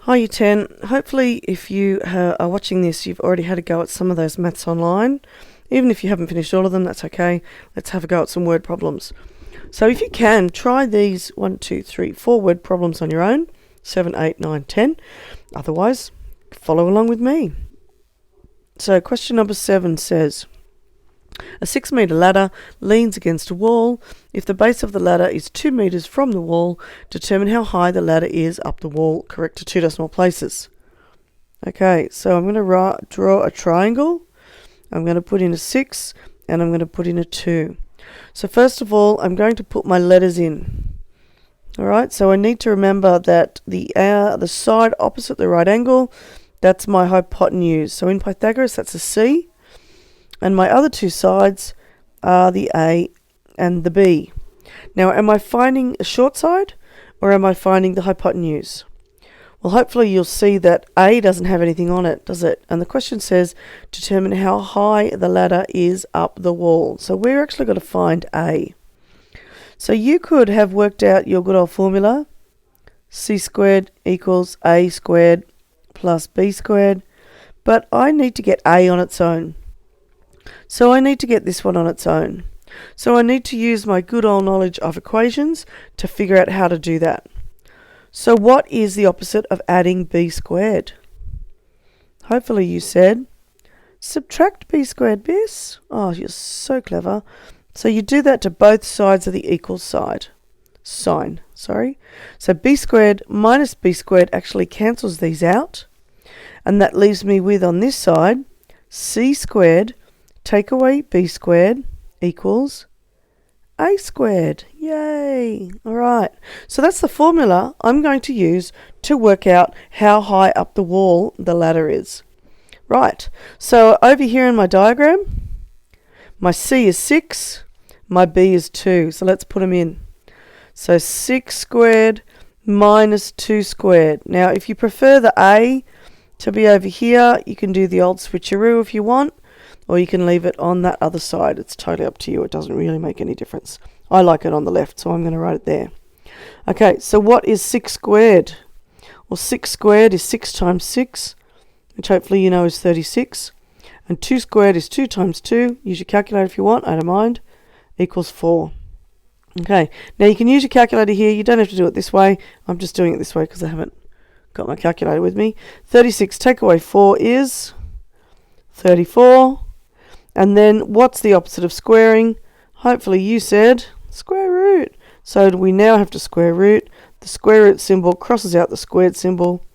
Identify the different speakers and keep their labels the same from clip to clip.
Speaker 1: Hi, you 10. Hopefully, if you are watching this, you've already had a go at some of those maths online. Even if you haven't finished all of them, that's okay. Let's have a go at some word problems. So if you can, try these 1, 2, 3, 4 word problems on your own. 7, 8, 9, 10. Otherwise, follow along with me. So question number 7 says, a 6-metre ladder leans against a wall. If the base of the ladder is 2 metres from the wall, determine how high the ladder is up the wall, correct to 2 decimal places. Okay, so I'm going to draw a triangle. I'm going to put in a 6 and I'm going to put in a 2. So first of all, I'm going to put my letters in. Alright, so I need to remember that the side opposite the right angle, that's my hypotenuse. So in Pythagoras, that's a C. And my other two sides are the A and the B. Now, am I finding a short side or am I finding the hypotenuse? Well, hopefully you'll see that A doesn't have anything on it, does it? And the question says, determine how high the ladder is up the wall. So we're actually going to find A. So you could have worked out your good old formula, C squared equals A squared plus B squared, but I need to get A on its own. So I need to get this one on its own. So I need to use my good old knowledge of equations to figure out how to do that. So what is the opposite of adding b squared? Hopefully you said, subtract b squared, Biss. Oh, you're so clever. So you do that to both sides of the equal sign. So b squared minus b squared actually cancels these out. And that leaves me with, on this side, c squared take away b squared equals a squared. Yay! Alright, so that's the formula I'm going to use to work out how high up the wall the ladder is. Right, so over here in my diagram, my C is 6, my B is 2. So let's put them in. So 6 squared minus 2 squared. Now, if you prefer the A to be over here, you can do the old switcheroo if you want, or you can leave it on that other side. It's totally up to you. It doesn't really make any difference. I like it on the left, so I'm going to write it there. Okay, so what is 6 squared? Well, 6 squared is 6 times 6, which hopefully you know is 36. And 2 squared is 2 times 2. Use your calculator if you want, I don't mind. Equals 4. Okay, now you can use your calculator here. You don't have to do it this way. I'm just doing it this way because I haven't got my calculator with me. 36 take away 4 is 34. And then what's the opposite of squaring? Hopefully you said square root. So we now have to square root. The square root symbol crosses out the squared symbol,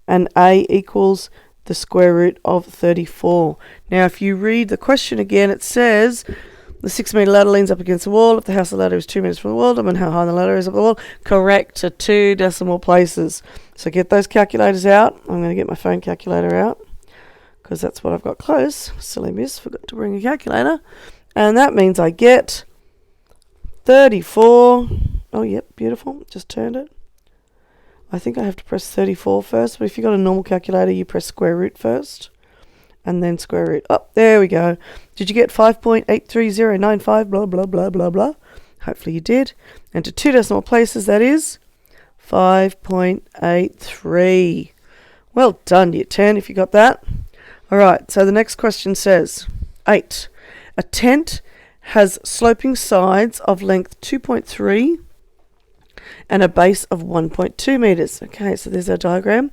Speaker 1: and A equals the square root of 34. Now if you read the question again, it says the 6-metre ladder leans up against the wall. If the house of the ladder is 2 metres from the wall, determine how high the ladder is up the wall. Correct to 2 decimal places. So get those calculators out. I'm going to get my phone calculator out, because that's what I've got close. Silly miss, forgot to bring a calculator. And that means I get 34. Oh, yep, beautiful. Just turned it. I think I have to press 34 first, but if you've got a normal calculator, you press square root first and then square root. Oh, there we go. Did you get 5.83095, blah, blah, blah, blah, blah? Hopefully you did. And to 2 decimal places, that is 5.83. Well done, year 10, if you got that. Alright, so the next question says, 8. A tent has sloping sides of length 2.3 and a base of 1.2 metres. Okay, so there's our diagram.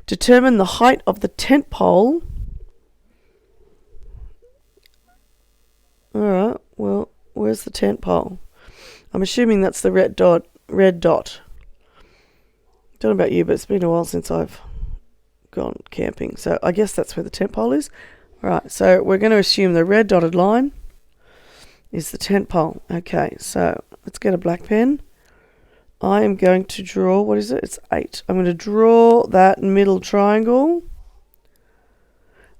Speaker 1: Determine the height of the tent pole. Alright, well, where's the tent pole? I'm assuming that's the red dot. Don't know about you, but it's been a while since I've gone camping, so I guess that's where the tent pole is. Alright, so we're going to assume the red dotted line is the tent pole. Okay, so let's get a black pen. I am going to draw, what is it? It's 8. I'm going to draw that middle triangle.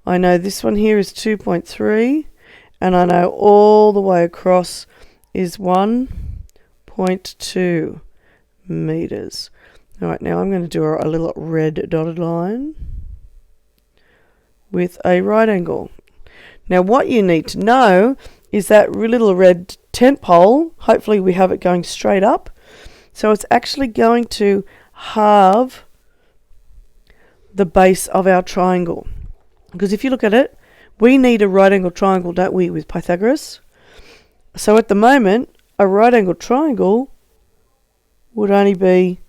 Speaker 1: I know this one here is 2.3, and I know all the way across is 1.2 meters. Alright, now I'm going to do a little red dotted line with a right angle. Now what you need to know is that little red tent pole, hopefully we have it going straight up. So it's actually going to halve the base of our triangle. Because if you look at it, we need a right angle triangle, don't we, with Pythagoras? So at the moment, a right angle triangle would only be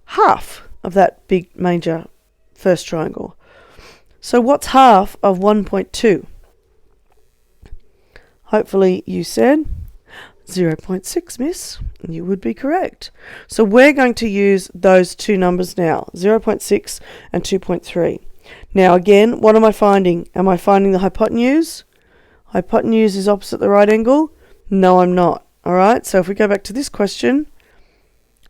Speaker 1: half of that big major first triangle. So what's half of 1.2? Hopefully you said 0.6, miss. You would be correct. So we're going to use those two numbers now, 0.6 and 2.3. Now again, what am I finding? Am I finding the hypotenuse? Hypotenuse is opposite the right angle? No, I'm not. All right, so if we go back to this question,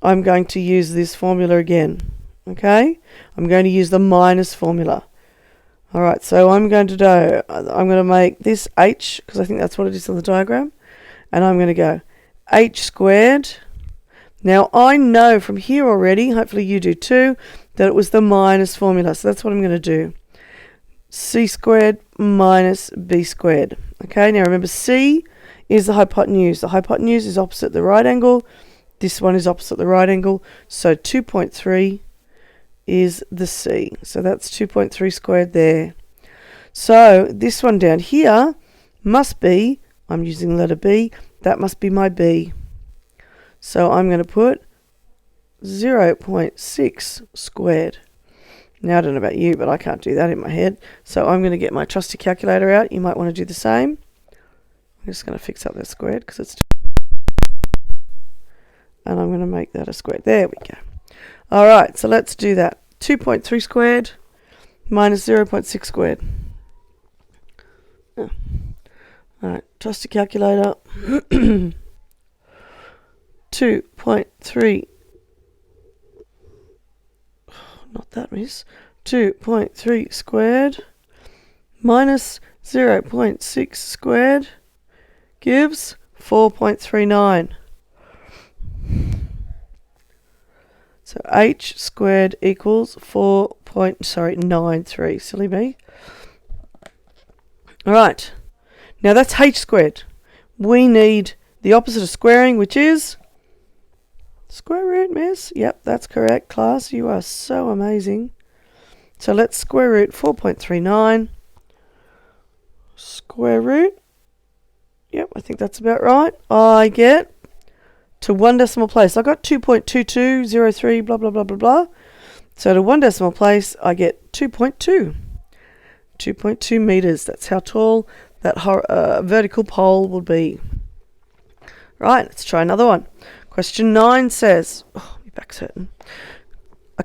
Speaker 1: I'm going to use this formula again. Okay, I'm going to use the minus formula. All right, so I'm going to make this h, because I think that's what it is on the diagram, and I'm going to go h squared. Now I know from here already, hopefully you do too, that it was the minus formula, so that's what I'm going to do. C squared minus b squared. Okay, now remember c is the hypotenuse. The hypotenuse is opposite the right angle. This one is opposite the right angle, so 2.3 is the c. So that's 2.3 squared there. So this one down here must be, I'm using letter B, that must be my b. So I'm going to put 0.6 squared. Now I don't know about you, but I can't do that in my head. So I'm going to get my trusty calculator out. You might want to do the same. I'm just going to fix up that squared because it's... And I'm going to make that a squared. There we go. All right, so let's do that. 2.3 squared minus 0.6 squared. Oh. All right, trusty calculator. 2.3. Not that, miss. 2.3 squared minus 0.6 squared gives 4.39. So h squared equals 4.93. Silly me. All right. Now that's h squared. We need the opposite of squaring, which is square root, miss. Yep, that's correct, class. You are so amazing. So let's square root 4.39. Square root. Yep, I think that's about right. I get to one decimal place. I got 2.2203, blah, blah, blah, blah, blah. So to one decimal place, I get 2.2. 2.2 meters. That's how tall that vertical pole will be. Right, let's try another one. Question 9 says, oh, my back's hurting. A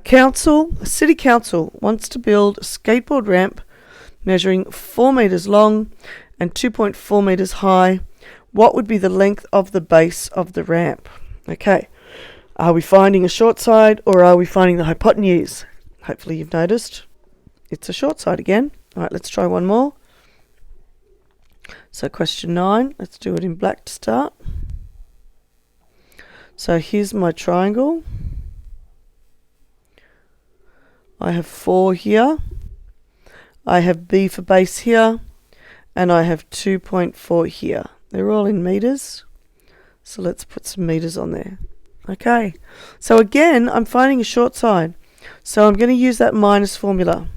Speaker 1: city council wants to build a skateboard ramp measuring 4 meters long and 2.4 meters high. What would be the length of the base of the ramp? Okay, are we finding a short side or are we finding the hypotenuse? Hopefully you've noticed it's a short side again. All right, let's try one more. So question 9, let's do it in black to start. So here's my triangle. I have 4 here. I have B for base here. And I have 2.4 here. They're all in meters. So let's put some meters on there. Okay. So again, I'm finding a short side. So I'm going to use that minus formula.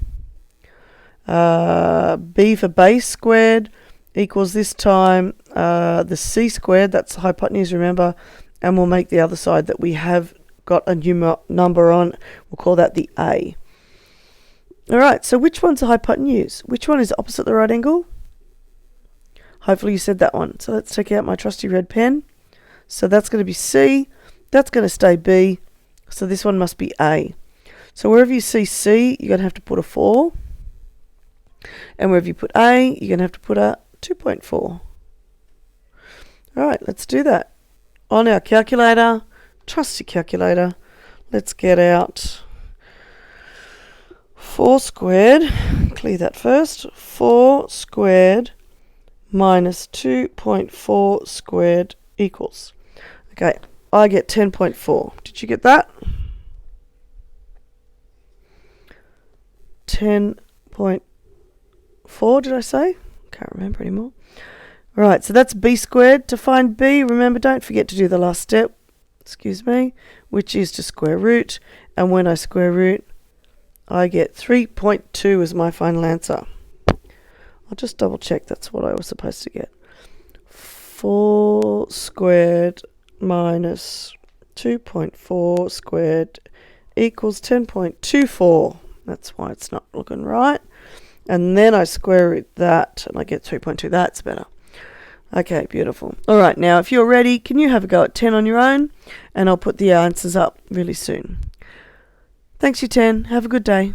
Speaker 1: B for base squared equals this time the C squared. That's the hypotenuse, remember. And we'll make the other side that we have got a new number on. We'll call that the A. All right, so which one's the hypotenuse? Which one is opposite the right angle? Hopefully you said that one. So let's take out my trusty red pen. So that's going to be C. That's going to stay B. So this one must be A. So wherever you see C, you're going to have to put a 4. And wherever you put A, you're going to have to put a 2.4. All right, let's do that. On our calculator, trusty calculator, let's get out 4 squared, clear that first, 4 squared minus 2.4 squared equals. Okay, I get 10.4. Did you get that? 10.4, did I say? Can't remember anymore. Right, so that's b squared. To find b, remember, don't forget to do the last step, excuse me, which is to square root. And when I square root, I get 3.2 as my final answer. I'll just double check that's what I was supposed to get. 4 squared minus 2.4 squared equals 10.24. That's why it's not looking right. And then I square root that and I get 3.2. That's better. Okay, beautiful. All right, now if you're ready, can you have a go at 10 on your own? And I'll put the answers up really soon. Thanks, you 10. Have a good day.